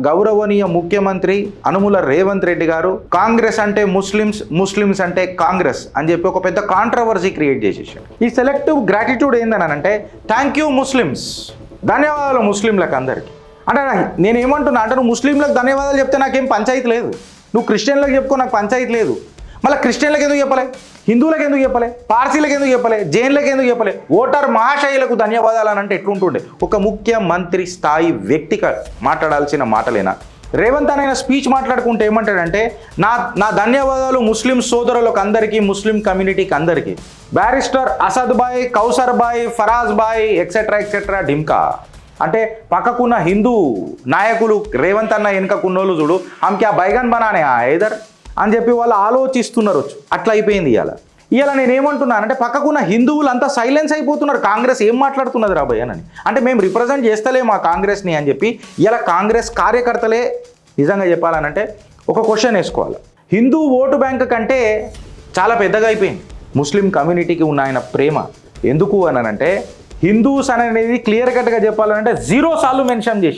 గౌరవనీయ ముఖ్యమంత్రి అనుముల రేవంత్ రెడ్డి గారు కాంగ్రెస్ అంటే ముస్లిమ్స్, ముస్లిమ్స్ అంటే కాంగ్రెస్ అని చెప్పి ఒక పెద్ద కాంట్రవర్సీ క్రియేట్ చేసేసాడు. ఈ సెలెక్టివ్ గ్రాటిట్యూడ్ ఏందనంటే థ్యాంక్ యూ ముస్లిమ్స్, ధన్యవాదాలు ముస్లింలకు అందరికీ. అంటే నేను ఏమంటున్నా అంటే నువ్వు ముస్లింలకు ధన్యవాదాలు చెప్తే నాకేం పంచాయతీ లేదు, నువ్వు క్రిస్టియన్లకు చెప్పుకో నాకు పంచాయతీ లేదు. మళ్ళీ క్రిస్టియన్లకు ఎందుకు చెప్పలే, హిందువులకు ఎందుకు చెప్పలే, పార్సీలకు ఎందుకు చెప్పలే, జైన్లకు ఎందుకు చెప్పలే? ఓటర్ మహాశయులకు ధన్యవాదాలు అని అంటే ఎట్లుంటుండే? ఒక ముఖ్యమంత్రి స్థాయి వ్యక్తిగా మాట్లాడాల్సిన మాటలేనా? రేవంత్ ఆయన స్పీచ్ మాట్లాడుకుంటే ఏమంటాడంటే నా ధన్యవాదాలు ముస్లిం సోదరులకు అందరికీ, ముస్లిం కమ్యూనిటీకి అందరికీ. Barrister Asad bhai, Kausar bhai, Faraz bhai etcetera etcetera డింకా అంటే పక్కకున్న హిందూ నాయకులు రేవంత్ అన్న వెనుకకున్నోళ్ళు చూడు ఆమెకి ఆ బైగన్ బనానే ఏదర్ అని చెప్పి వాళ్ళు ఆలోచిస్తున్నారు. అట్లా అయిపోయింది ఇవాళ నేనేమంటున్నానంటే పక్కకున్న హిందువులు అంతా సైలెన్స్ అయిపోతున్నారు. కాంగ్రెస్ ఏం మాట్లాడుతున్నది రాబోయ్ అని. అంటే మేము రిప్రజెంట్ చేస్తలేము ఆ కాంగ్రెస్ని అని చెప్పి ఇలా కాంగ్రెస్ కార్యకర్తలే నిజంగా చెప్పాలనంటే ఒక క్వశ్చన్ వేసుకోవాలి. హిందూ ఓటు బ్యాంక్ కంటే చాలా పెద్దగా అయిపోయింది ముస్లిం కమ్యూనిటీకి ఉన్న ఆయన ప్రేమ. ఎందుకు అని అంటే హిందూస్ అనేది క్లియర్ కట్గా చెప్పాలంటే 0 సార్లు మెన్షన్ చేసి